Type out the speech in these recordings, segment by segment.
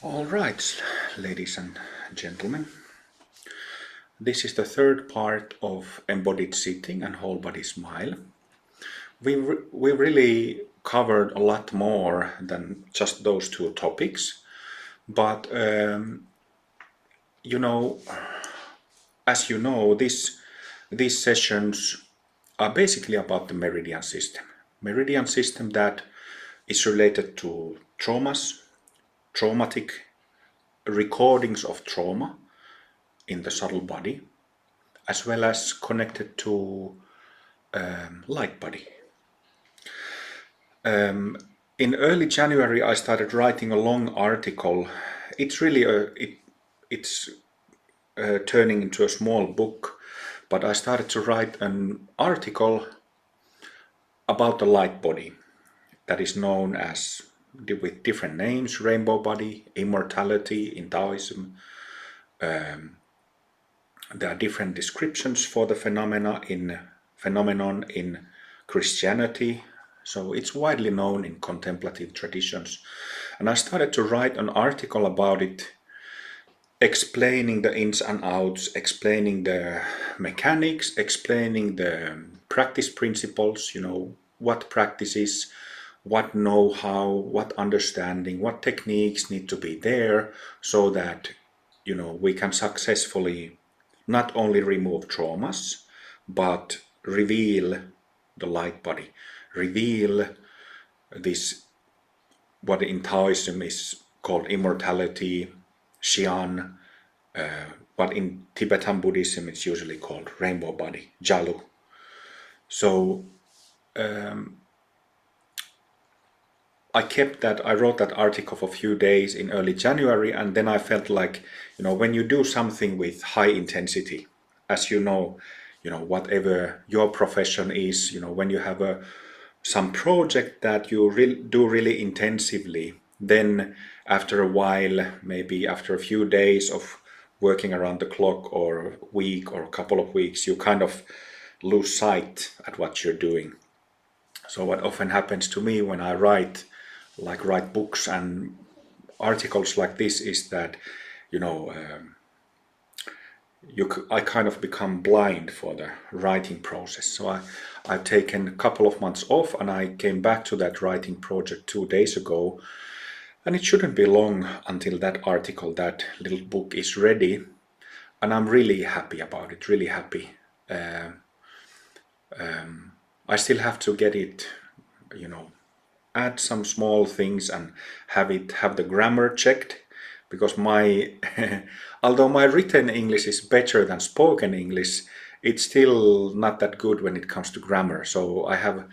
All right, ladies and gentlemen, this is the third part of embodied sitting and whole body smile. We really covered a lot more than just those two topics, but you know, as you know, these sessions are basically about the meridian system. Meridian system that is related to traumas, traumatic recordings of trauma in the subtle body, as well as connected to Lightbody. In early January, I started writing a long article. It's really it's turning into a small book, but I started to write an article about the Lightbody that is known as, with different names, rainbow body, immortality in Taoism. There are different descriptions for the phenomenon in Christianity, so it's widely known in contemplative traditions. And I started to write an article about it, explaining the ins and outs, explaining the mechanics, explaining the practice principles, what practices, what know-how, what understanding, what techniques need to be there so that, we can successfully not only remove traumas, but reveal the light body, reveal this, what in Taoism is called immortality, Xian, but in Tibetan Buddhism it's usually called rainbow body, Jalu. So I wrote that article for a few days in early January, and then I felt like, when you do something with high intensity, as whatever your profession is, when you have some project that you do really intensively, then after a while, maybe after a few days of working around the clock or a week or a couple of weeks, you kind of lose sight at what you're doing. So what often happens to me when I write books and articles like this is that, I kind of become blind for the writing process. So I've taken a couple of months off, and I came back to that writing project 2 days ago, and it shouldn't be long until that article, that little book, is ready, and I'm really happy about it, really happy. I still have to get it, add some small things and have the grammar checked, because although my written English is better than spoken English, it's still not that good when it comes to grammar. So I have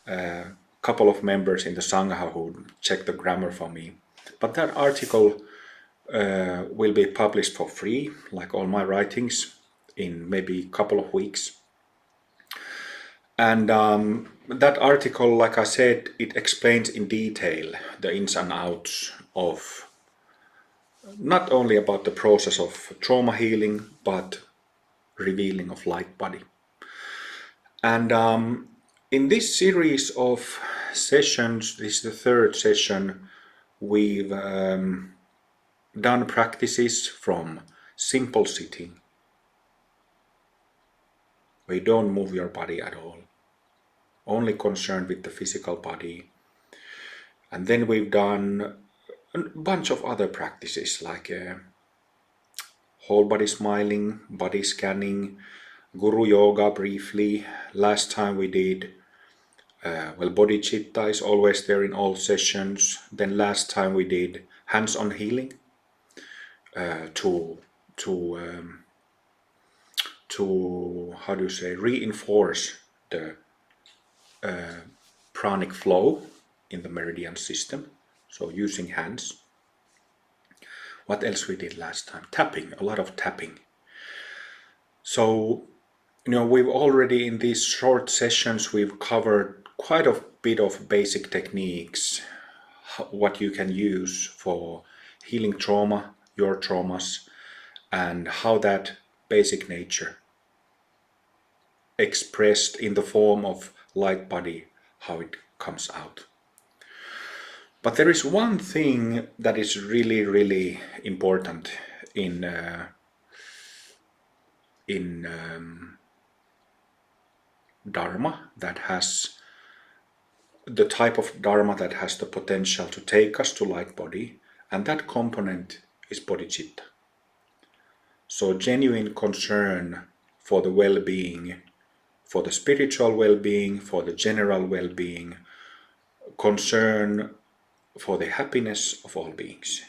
a couple of members in the Sangha who check the grammar for me. But that article will be published for free, like all my writings, in maybe a couple of weeks. And that article, like I said, it explains in detail the ins and outs of not only about the process of trauma healing, but revealing of light body. And in this series of sessions, this is the third session, we've done practices from simple sitting, where you don't move your body at all, only concerned with the physical body. And then we've done a bunch of other practices like whole body smiling, body scanning, guru yoga briefly. Last time we did, Bodhicitta is always there in all sessions. Then last time we did hands-on healing to how do you say, reinforce the pranic flow in the meridian system, so using hands. What else we did last time? Tapping, a lot of tapping. So, we've already, in these short sessions, we've covered quite a bit of basic techniques, what you can use for healing trauma, your traumas, and how that basic nature expressed in the form of light body, how it comes out. But there is one thing that is really, really important in Dharma, that has the type of Dharma that has the potential to take us to Lightbody, and that component is Bodhicitta. So genuine concern for the well-being, for the spiritual well-being, for the general well-being, concern for the happiness of all beings.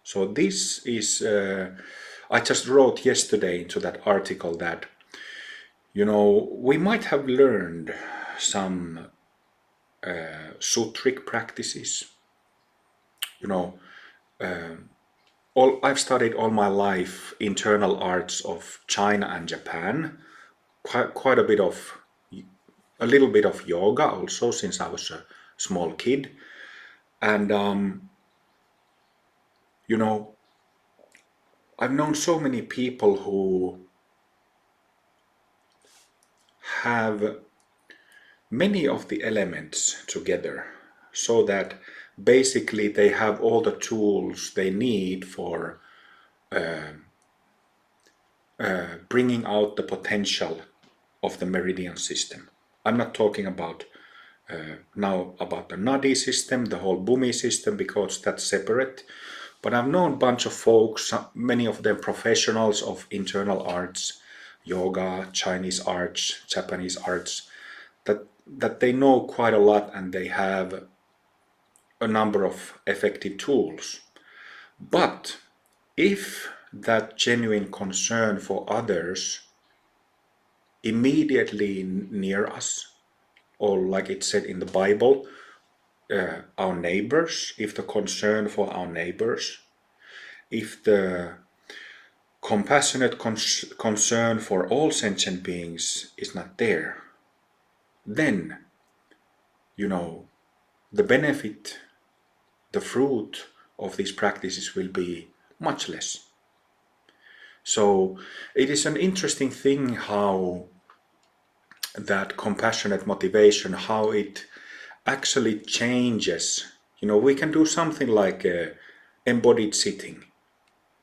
So this is, I just wrote yesterday into that article that, we might have learned some sutric practices. I've studied all my life internal arts of China and Japan, quite a little bit of yoga also, since I was a small kid. And I've known so many people who have many of the elements together, so that basically they have all the tools they need for bringing out the potential of the meridian system. I'm not talking about now about the nadi system, the whole bhumi system, because that's separate. But I've known a bunch of folks, many of them professionals of internal arts, yoga, Chinese arts, Japanese arts, that they know quite a lot, and they have a number of effective tools. But if that genuine concern for others immediately near us, or like it said in the Bible, our neighbors, if the concern for our neighbors, if the compassionate concern for all sentient beings is not there, then, the benefit, the fruit of these practices will be much less. So it is an interesting thing how that compassionate motivation, how it actually changes. We can do something like embodied sitting,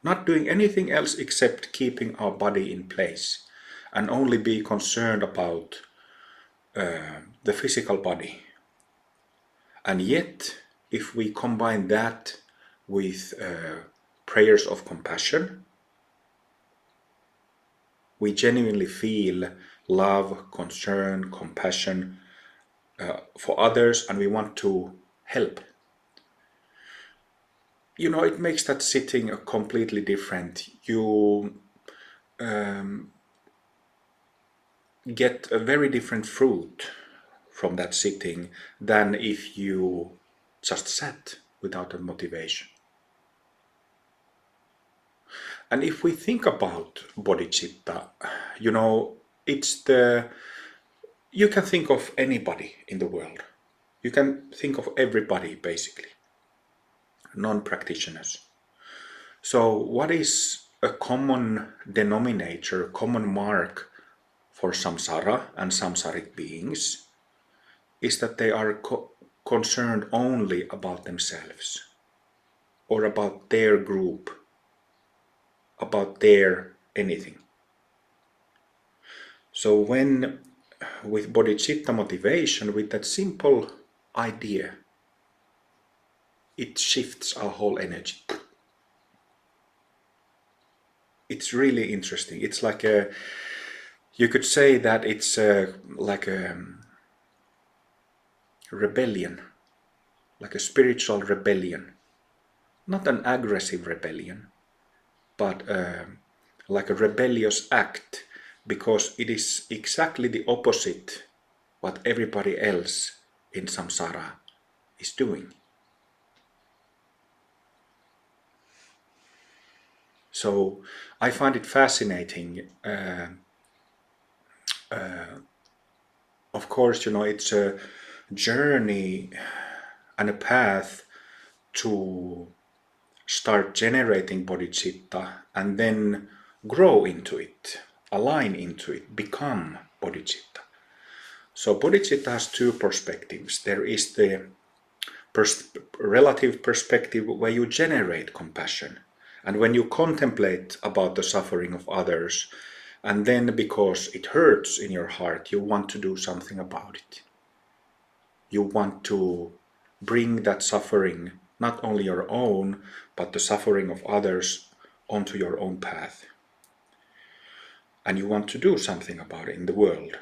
not doing anything else except keeping our body in place, and only be concerned about the physical body. And yet, if we combine that with prayers of compassion, we genuinely feel love, concern, compassion for others, and we want to help. It makes that sitting completely different. You get a very different fruit from that sitting than if you just sat without a motivation. And if we think about bodhicitta, you can think of anybody in the world. You can think of everybody, basically, non-practitioners. So what is a common denominator, common mark for samsara and samsaric beings is that they are concerned only about themselves, or about their group, about their anything. So when, with bodhicitta motivation, with that simple idea, it shifts our whole energy. It's really interesting. It's like you could say that it's like a rebellion, like a spiritual rebellion. Not an aggressive rebellion, but like a rebellious act, because it is exactly the opposite what everybody else in samsara is doing. So I find it fascinating. Of course, it's a journey and a path to start generating bodhicitta and then grow into it, align into it, become bodhicitta. So bodhicitta has two perspectives. There is the relative perspective where you generate compassion. And when you contemplate about the suffering of others, and then because it hurts in your heart, you want to do something about it. You want to bring that suffering, not only your own, but the suffering of others, onto your own path. And you want to do something about it in the world,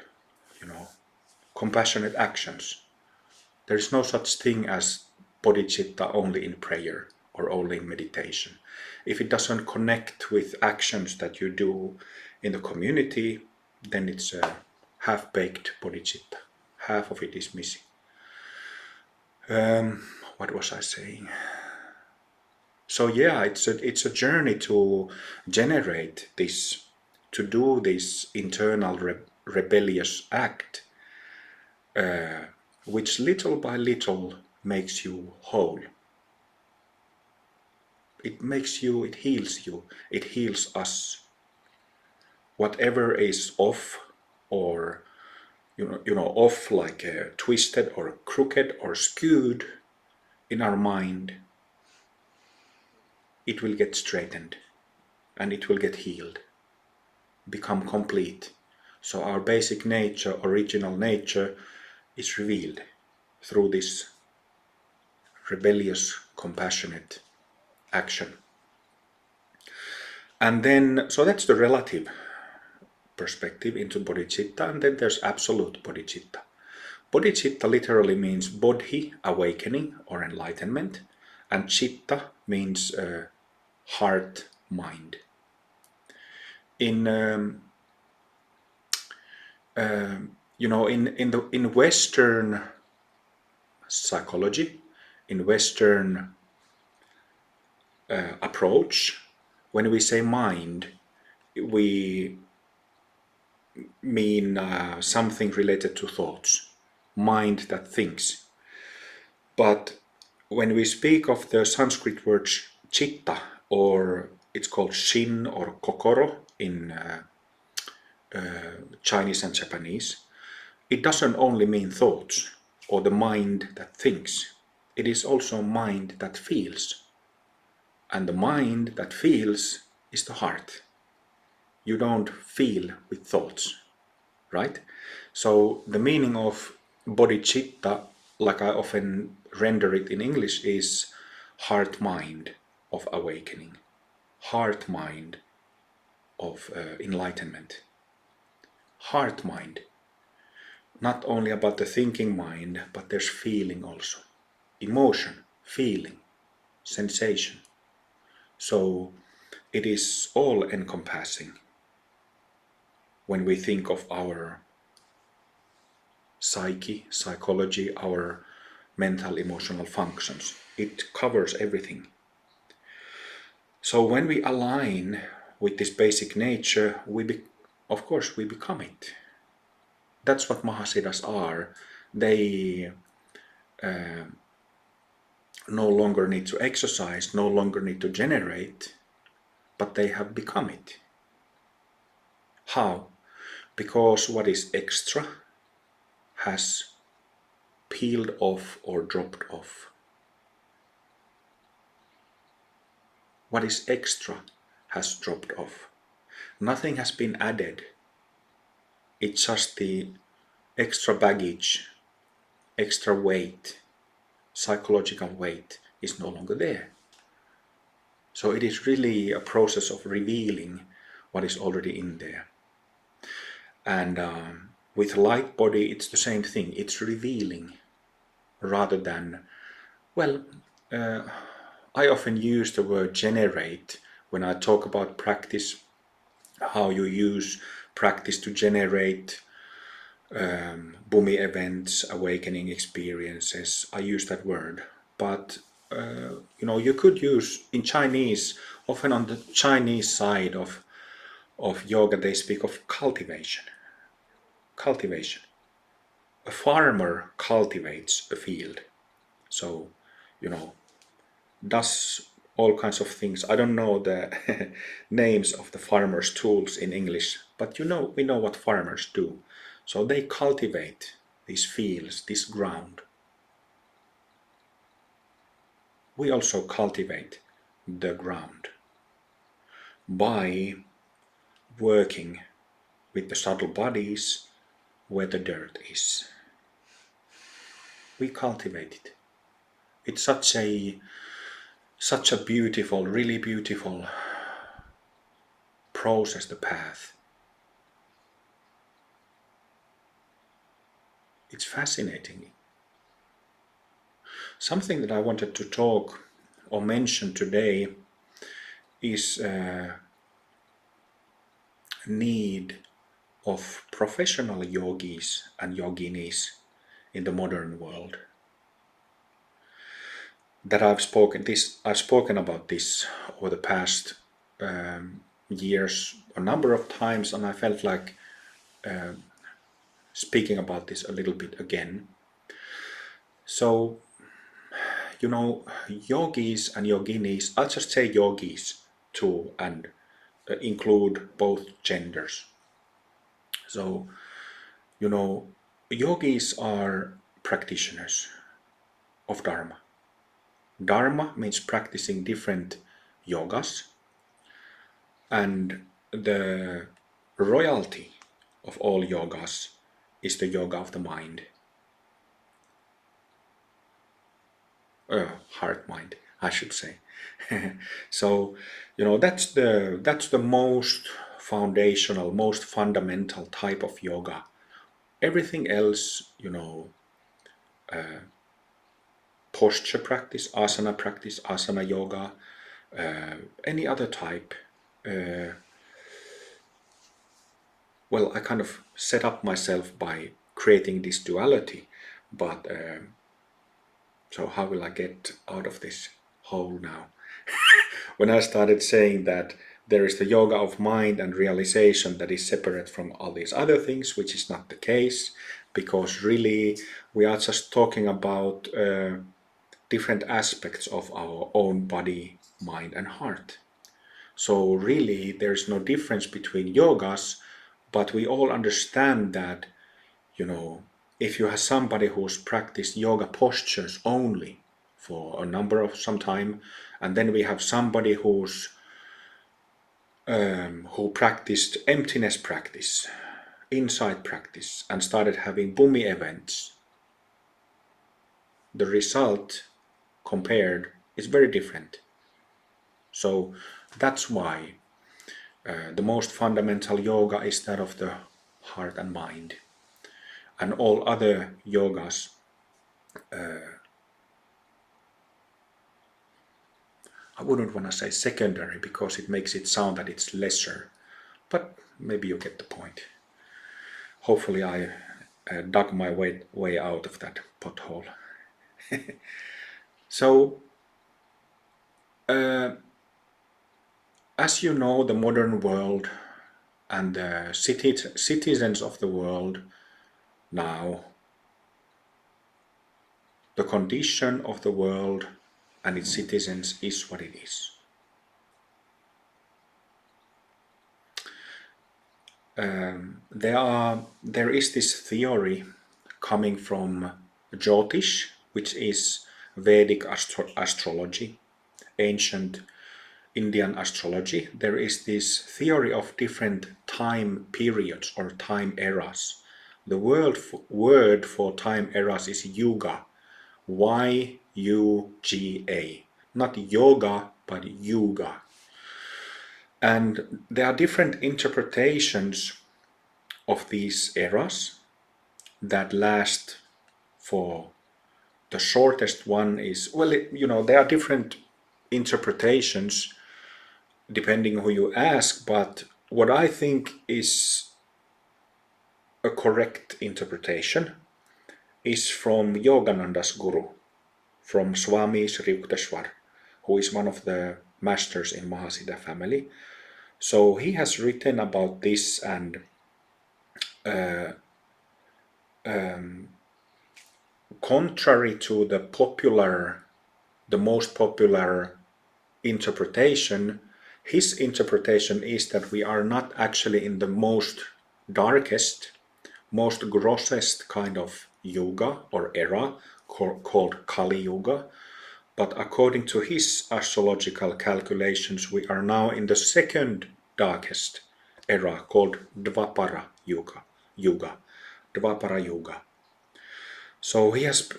compassionate actions. There is no such thing as bodhicitta only in prayer or only in meditation. If it doesn't connect with actions that you do in the community, then it's a half-baked bodhicitta. Half of it is missing. What was I saying? So yeah, it's a journey to generate this, to do this internal rebellious act, which little by little makes you whole. It heals you, it heals us. Whatever is off, or off, like twisted or crooked or skewed in our mind, it will get straightened and it will get healed, become complete. So our basic nature, original nature, is revealed through this rebellious, compassionate action. And then, so that's the relative perspective into bodhicitta, and then there's absolute bodhicitta. Bodhicitta literally means bodhi, awakening or enlightenment, and citta means heart, mind. In in Western psychology, in Western approach, when we say mind, we mean something related to thoughts, mind that thinks. But when we speak of the Sanskrit word citta, or it's called shin or kokoro in Chinese and Japanese, it doesn't only mean thoughts or the mind that thinks. It is also mind that feels. And the mind that feels is the heart. You don't feel with thoughts, right? So the meaning of bodhicitta, like I often render it in English, is heart-mind of awakening, heart-mind of enlightenment. Heart-mind, not only about the thinking mind, but there's feeling also, emotion, feeling, sensation. So it is all encompassing when we think of our psyche, psychology, our mental, emotional functions. It covers everything. So when we align with this basic nature, of course we become it. That's what Mahasiddhas are. They no longer need to exercise, no longer need to generate, but they have become it. How? Because what is extra has peeled off or dropped off. What is extra has dropped off. Nothing has been added. It's just the extra baggage, extra weight, psychological weight is no longer there. So it is really a process of revealing what is already in there. And with Lightbody, it's the same thing. It's revealing rather than, I often use the word generate when I talk about practice, how you use practice to generate Bhumi events, awakening experiences. I use that word. But, you could use, in Chinese, often on the Chinese side of yoga, they speak of cultivation. Cultivation. A farmer cultivates a field. So, does all kinds of things. I don't know the names of the farmers' tools in English, but we know what farmers do. So they cultivate these fields, this ground. we also cultivate the ground by working with the subtle bodies where the dirt is. We cultivate it. It's such a beautiful, really beautiful process, the path. It's fascinating. Something that I wanted to talk or mention today is need of professional yogis and yoginis in the modern world. That I've spoken about this over the past years a number of times, and I felt like speaking about this a little bit again. So, yogis and yoginis, I'll just say yogis too, and include both genders. So, yogis are practitioners of Dharma. Dharma means practicing different yogas, and the royalty of all yogas is the yoga of the mind. Heart mind, I should say. So, that's the most foundational, most fundamental type of yoga. Everything else, posture practice, asana yoga, any other type. Well, I kind of set up myself by creating this duality, but so how will I get out of this hole now? When I started saying that there is the yoga of mind and realization that is separate from all these other things, which is not the case, because really we are just talking about different aspects of our own body, mind and heart. So really there's no difference between yogas, but we all understand that, if you have somebody who's practiced yoga postures only for some time, and then we have somebody who practiced emptiness practice, insight practice, and started having bhumi events, the result compared is very different. So that's why the most fundamental yoga is that of the heart and mind, and all other yogas I wouldn't want to say secondary because it makes it sound that it's lesser, but maybe you get the point. Hopefully I dug my way out of that pothole. So, as you know, the modern world and the citizens of the world now, the condition of the world and its citizens is what it is. There is this theory coming from Jyotish, which is Vedic astrology, ancient Indian astrology. There is this theory of different time periods or time eras. The word for time eras is yuga, Y-U-G-A, not yoga, but yuga. And there are different interpretations of these eras that last for the shortest one is, well, there are different interpretations depending who you ask, but what I think is a correct interpretation is from Yogananda's guru, from Swami Sri Yukteswar, who is one of the masters in Mahasiddha family. So he has written about this, and contrary to the most popular interpretation, his interpretation is that we are not actually in the most darkest, most grossest kind of yuga or era called Kali Yuga, But according to his astrological calculations, we are now in the second darkest era called Dvapara Yuga. Dvapara Yuga. So he has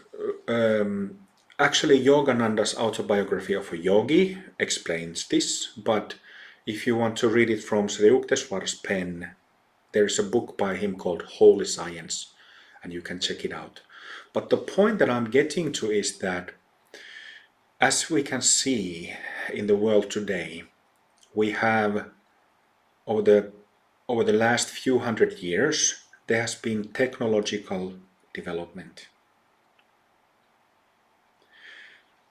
actually Yogananda's autobiography of a yogi explains this, but if you want to read it from Sri Yukteswar's pen, there is a book by him called Holy Science, and you can check it out. But the point that I'm getting to is that as we can see in the world today, we have over the last few hundred years, there has been technological development.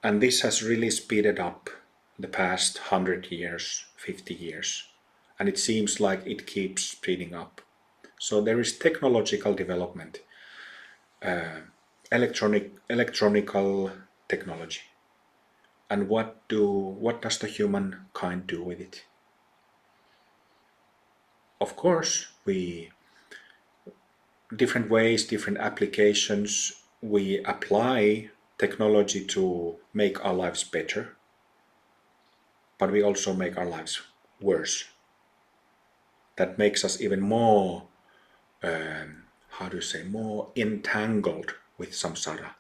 And this has really speeded up the past 100 years, 50 years. And it seems like it keeps speeding up. So there is technological development, electronical technology. And what does the humankind do with it? Of course, different ways, different applications, we apply technology to make our lives better, but we also make our lives worse. That makes us even more, more entangled with samsara.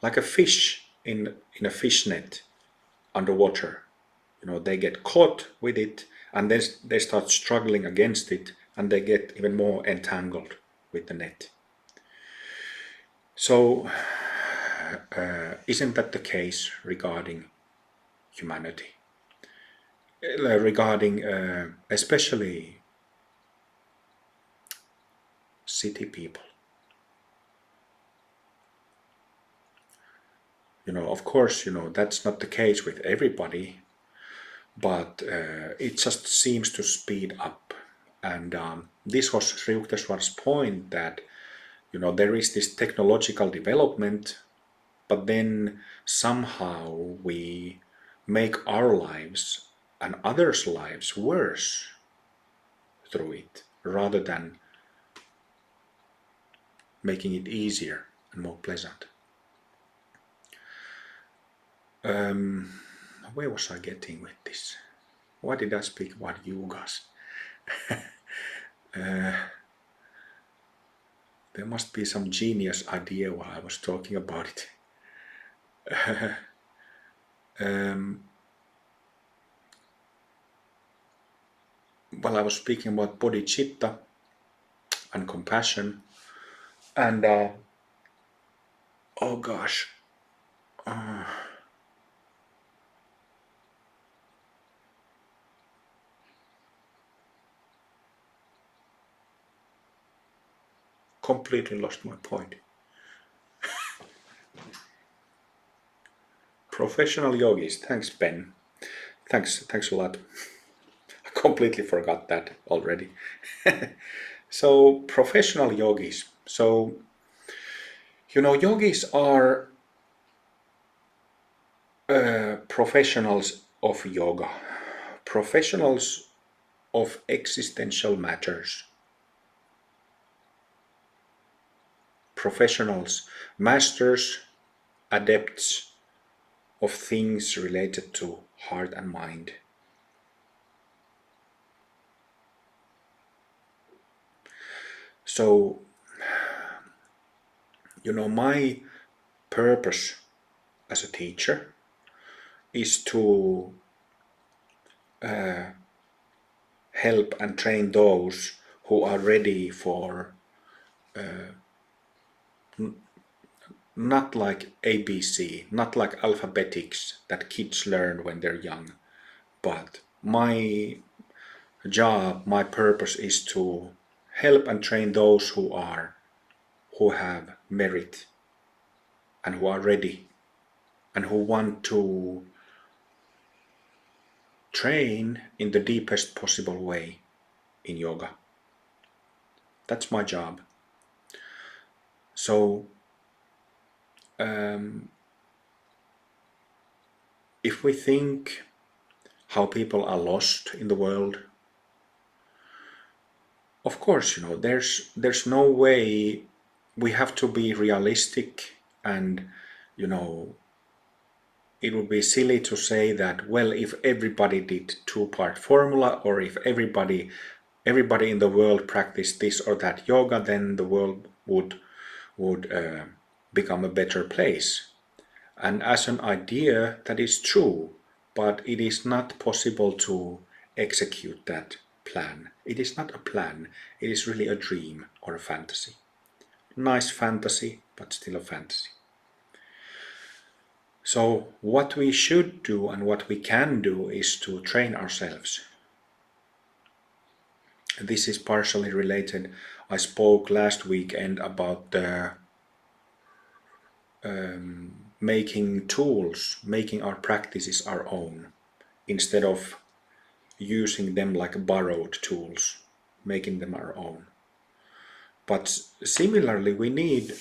Like a fish in a fish net underwater. They get caught with it, and then they start struggling against it, and they get even more entangled with the net. So, isn't that the case regarding humanity? Regarding especially city people. Of course, that's not the case with everybody, but it just seems to speed up. And this was Sri Yukteswar's point, that there is this technological development, but then somehow we make our lives and others' lives worse through it, rather than making it easier and more pleasant. Where was I getting with this? Why did I speak about yugas? There must be some genius idea while I was talking about it. While I was speaking about bodhicitta and compassion, and oh gosh, completely lost my point. Professional yogis. Thanks, Ben. Thanks a lot. I completely forgot that already. So, professional yogis. So, yogis are professionals of yoga, professionals of existential matters, professionals, masters, adepts of things related to heart and mind. So, my purpose as a teacher is to help and train those who are ready for not like ABC, not like alphabetics that kids learn when they're young, but my job, my purpose is to help and train those who have merit and who are ready and who want to train in the deepest possible way in yoga. That's my job. So if we think how people are lost in the world, of course, there's no way. We have to be realistic and, it would be silly to say that, well, if everybody did two-part formula, or if everybody in the world practiced this or that yoga, then the world would become a better place. And as an idea, that is true, but it is not possible to execute that plan. It is not a plan, it is really a dream or a fantasy. Nice fantasy, but still a fantasy. So what we should do and what we can do is to train ourselves. This is partially related. I spoke last weekend about the making tools, making our practices our own, instead of using them like borrowed tools, making them our own. But similarly, we need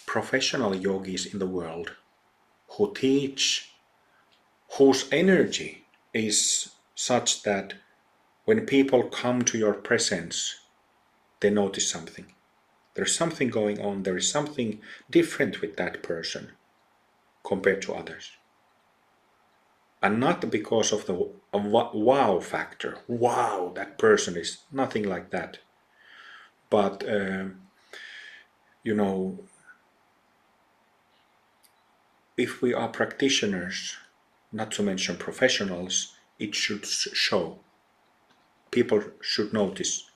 professional yogis in the world who teach, whose energy is such that when people come to your presence, they notice something. There's something going on, there is something different with that person compared to others. And not because of the wow factor. Wow, that person is nothing like that. But, if we are practitioners, not to mention professionals, it should show. People should notice,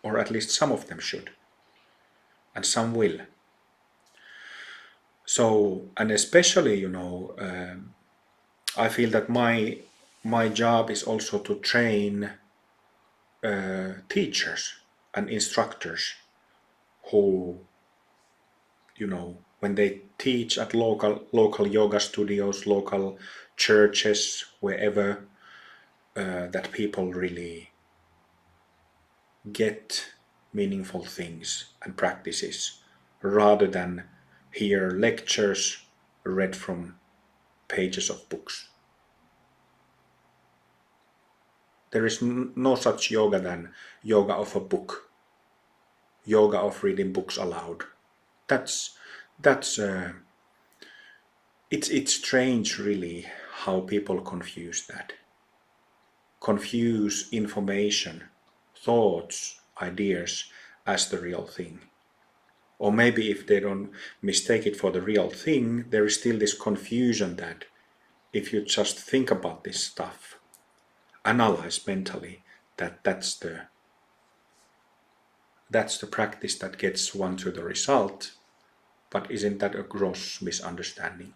or at least some of them should, and some will. So, and especially, I feel that my job is also to train teachers and instructors who, when they teach at local yoga studios, local churches, wherever, that people really get meaningful things and practices, rather than hear lectures read from pages of books. There is no such yoga than yoga of a book, yoga of reading books aloud. It's strange really how people confuse that. Confuse information, thoughts, ideas as the real thing. Or maybe if they don't mistake it for the real thing, there is still this confusion that if you just think about this stuff, analyze mentally, that's the practice that gets one to the result. But isn't that a gross misunderstanding?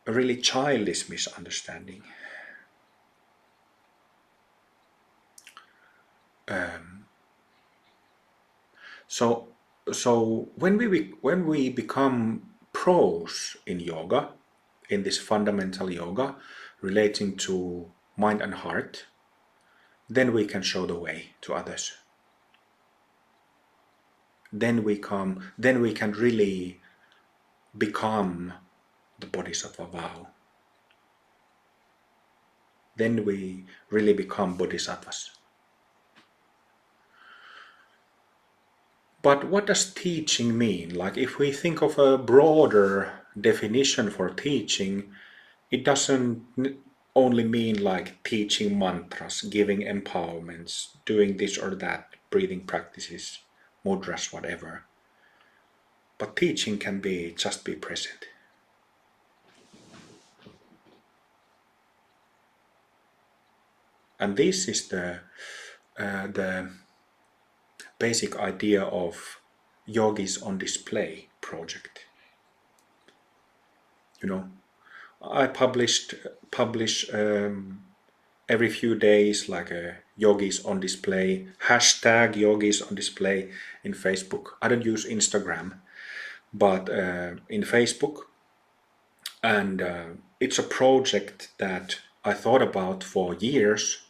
A really childish misunderstanding. So when we become pros in yoga, in this fundamental yoga relating to mind and heart, then we can show the way to others. Then we can really become the Bodhisattva vow. Then we really become Bodhisattvas. But what does teaching mean? Like, if we think of a broader definition for teaching, it doesn't only mean like teaching mantras, giving empowerments, doing this or that, breathing practices, mudras, whatever. But teaching can be just be present. And this is the basic idea of Yogis on Display project. I publish every few days like a Yogis on Display, hashtag Yogis on Display in Facebook. I don't use Instagram, but in Facebook. And it's a project that I thought about for years,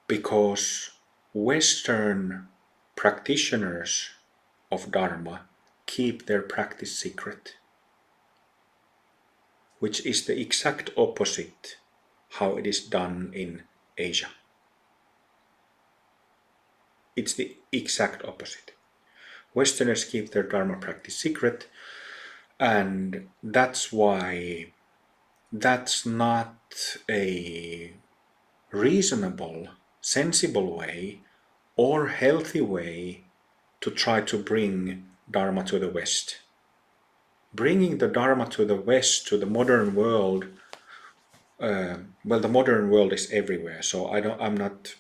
because Western practitioners of Dharma keep their practice secret, which is the exact opposite how it is done in Asia. It's the exact opposite. Westerners keep their Dharma practice secret, And that's why that's not a reasonable, sensible way or healthy way to try to bring Dharma to the West. Bringing the Dharma to the West, to the modern world, well, the modern world is everywhere. So I'm not.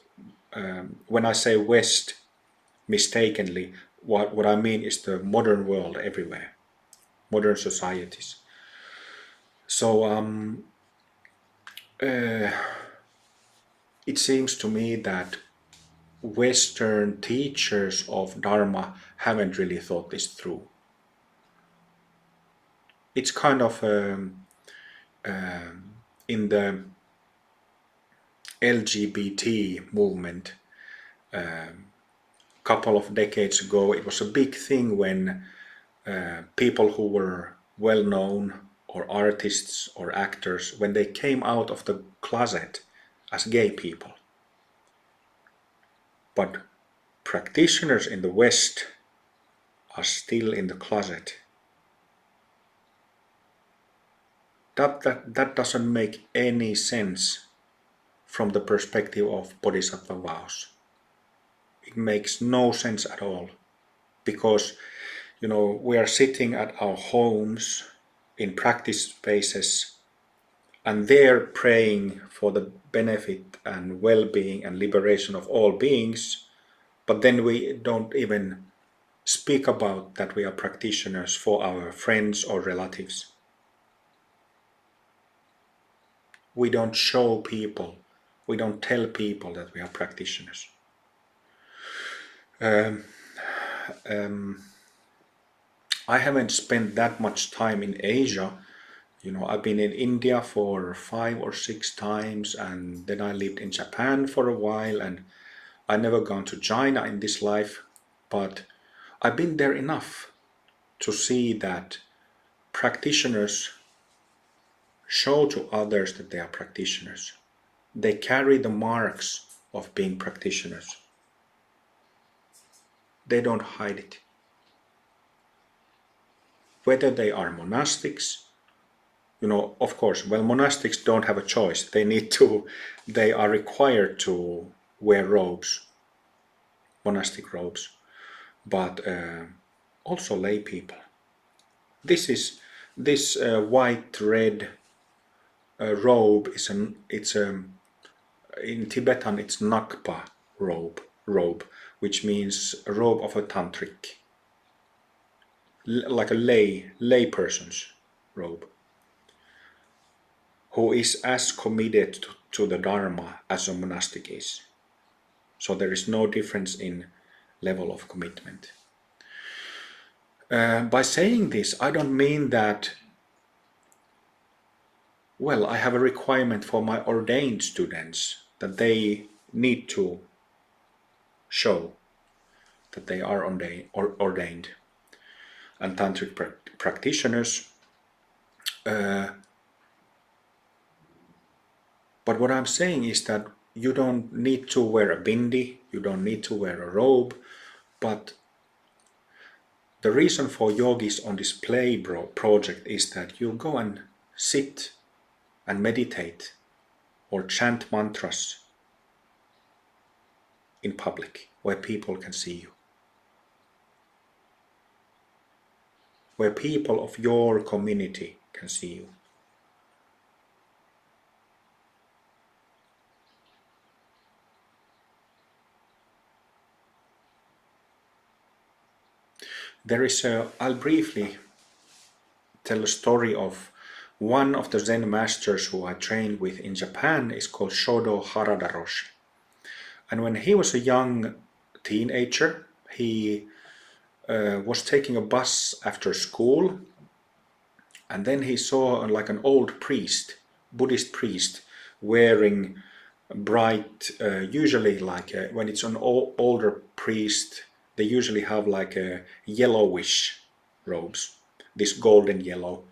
When I say West, mistakenly, what I mean is the modern world everywhere, modern societies. So it seems to me that Western teachers of Dharma haven't really thought this through. It's kind of in the LGBT movement. Couple of decades ago, it was a big thing when people who were well known, or artists or actors, when they came out of the closet as gay people. But practitioners in the West are still in the closet. That doesn't make any sense from the perspective of Bodhisattva vows. It makes no sense at all, because we are sitting at our homes in practice spaces, and they're praying for the benefit and well-being and liberation of all beings, but then we don't even speak about that we are practitioners for our friends or relatives. We don't show people, we don't tell people that we are practitioners. I haven't spent that much time in Asia. I've been in India for 5 or 6 times, and then I lived in Japan for a while, and I never gone to China in this life, but I've been there enough to see that practitioners show to others that they are practitioners. They carry the marks of being practitioners. They don't hide it. Whether they are monastics, of course, well, monastics don't have a choice. They are required to wear robes, monastic robes, but also lay people. This white red robe is in Tibetan it's nakpa robe, which means a robe of a tantric, like a lay person's robe, who is as committed to the Dharma as a monastic is. So there is no difference in level of commitment. By saying this, I don't mean that, well, I have a requirement for my ordained students that they need to show that they are ordained and tantric practitioners. But what I'm saying is that you don't need to wear a bindi, you don't need to wear a robe, but the reason for Yogis on Display project is that you go and sit and meditate or chant mantras in public where people can see you, where people of your community can see you. I'll briefly tell a story of one of the Zen masters who I trained with in Japan. Is called Shodo Harada Roshi. And when he was a young teenager, he was taking a bus after school, and then he saw like an old priest, Buddhist priest, wearing bright, usually like when it's an older priest, they usually have like a yellowish robes, this golden yellow,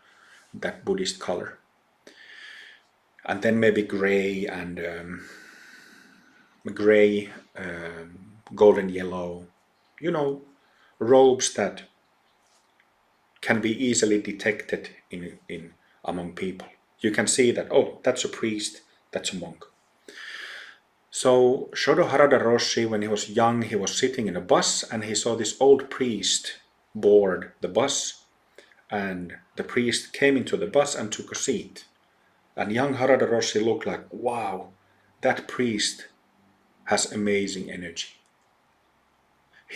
that Buddhist color, and then maybe gray and golden yellow, robes that can be easily detected in among people. You can see that, oh, that's a priest, that's a monk. So Shodo Harada Roshi, when he was young, he was sitting in a bus and he saw this old priest board the bus, and the priest came into the bus and took a seat. And young Harada Roshi looked like, wow, that priest has amazing energy.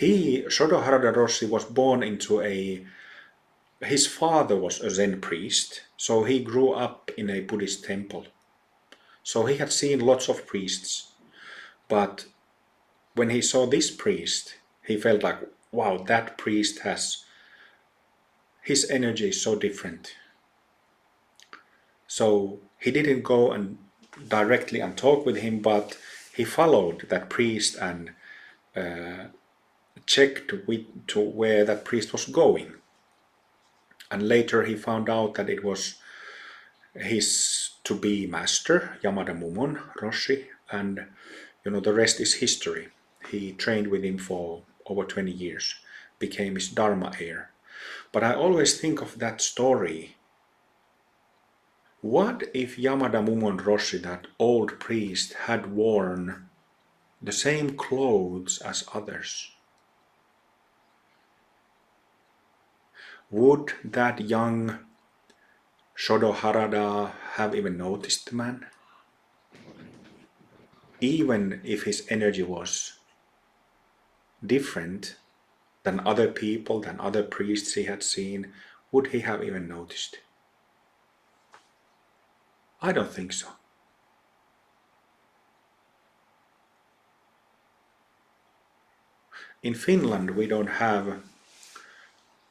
Shodo Harada Roshi, was born into his father was a Zen priest, so he grew up in a Buddhist temple. So he had seen lots of priests, but when he saw this priest, he felt like, wow, that priest his energy is so different. So he didn't go and directly and talk with him, but he followed that priest and checked to where that priest was going. And later he found out that it was his to-be master, Yamada Mumon Roshi, and the rest is history. He trained with him for over 20 years, became his Dharma heir. But I always think of that story. What if Yamada Mumon Roshi, that old priest, had worn the same clothes as others? Would that young Shodo Harada have even noticed the man? Even if his energy was different than other people, than other priests he had seen, would he have even noticed? I don't think so. In Finland we don't have,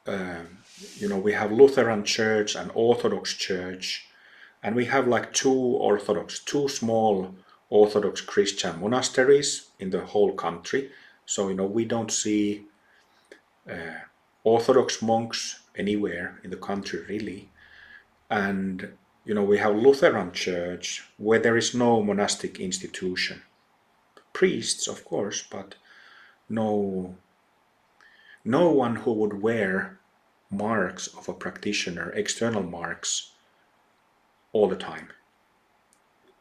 we have Lutheran church and Orthodox church, and we have like two small Orthodox Christian monasteries in the whole country. So we don't see Orthodox monks anywhere in the country really. And we have Lutheran church where there is no monastic institution. Priests, of course, but no one who would wear marks of a practitioner, external marks, all the time.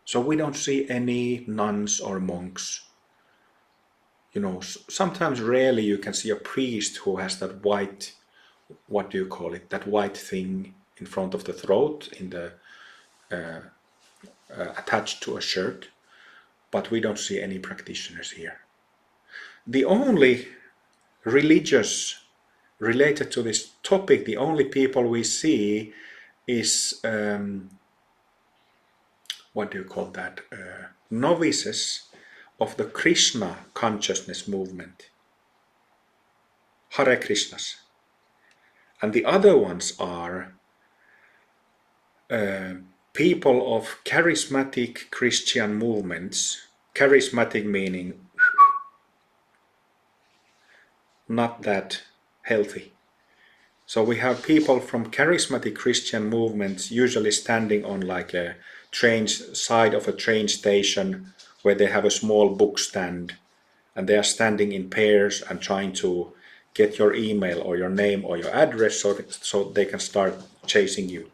So we don't see any nuns or monks. Sometimes rarely you can see a priest who has that white, what do you call it, that white thing in front of the throat, in the attached to a shirt, but we don't see any practitioners here. The only religious related to this topic, the only people we see is what do you call that, novices of the Krishna consciousness movement, Hare Krishnas. And the other ones are people of charismatic Christian movements. Charismatic meaning not that healthy. So we have people from charismatic Christian movements usually standing on like a side of a train station where they have a small book stand, and they are standing in pairs and trying to get your email or your name or your address so they can start chasing you.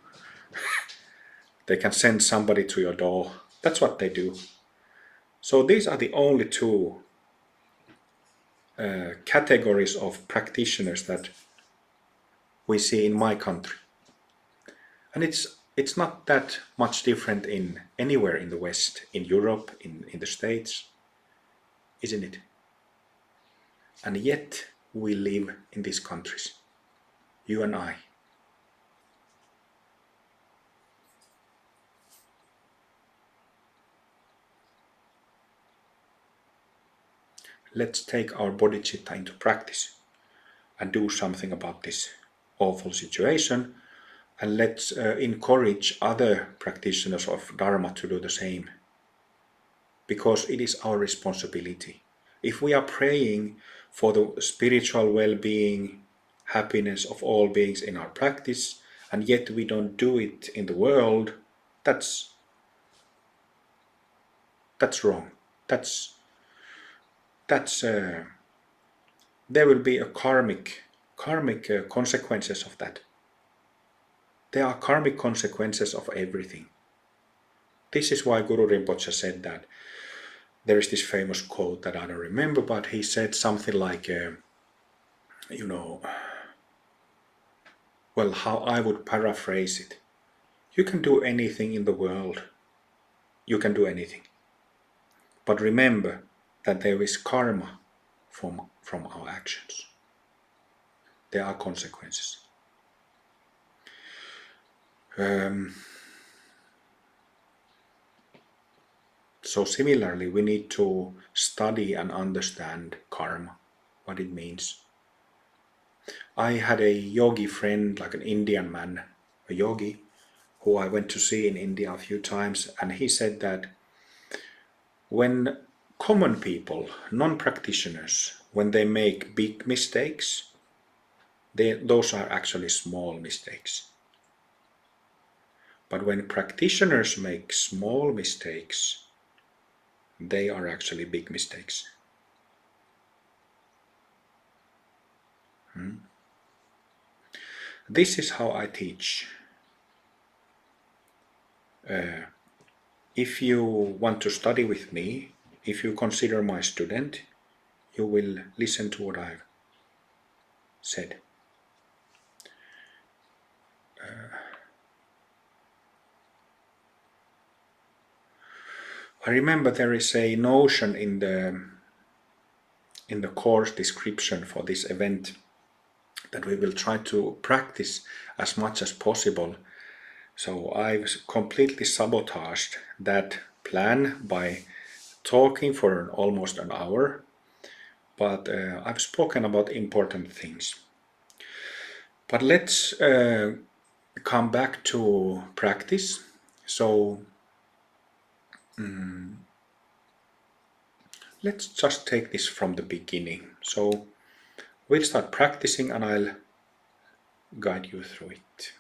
They can send somebody to your door. That's what they do. So these are the only two categories of practitioners that we see in my country. And it's not that much different in anywhere in the West, in Europe, in the States, isn't it? And yet we live in these countries, you and I. Let's take our bodhicitta into practice and do something about this awful situation, and let's encourage other practitioners of Dharma to do the same, because it is our responsibility. If we are praying for the spiritual well-being, happiness of all beings in our practice, and yet we don't do it in the world, that's wrong. There will be a karmic consequences of that. There are karmic consequences of everything. This is why Guru Rinpoche said that. There is this famous quote that I don't remember, but he said something like, well, how I would paraphrase it. You can do anything in the world. You can do anything. But remember that there is karma from our actions. There are consequences. So similarly, we need to study and understand karma, what it means. I had a yogi friend, like an Indian man, a yogi, who I went to see in India a few times, and he said that when common people, non-practitioners, when they make big mistakes, those are actually small mistakes. But when practitioners make small mistakes, they are actually big mistakes. This is how I teach. If you want to study with me, if you consider my student, you will listen to what I've said. I remember there is a notion in the course description for this event that we will try to practice as much as possible. So I've completely sabotaged that plan by talking for almost an hour, but I've spoken about important things. But let's come back to practice. So let's just take this from the beginning. So we'll start practicing and I'll guide you through it.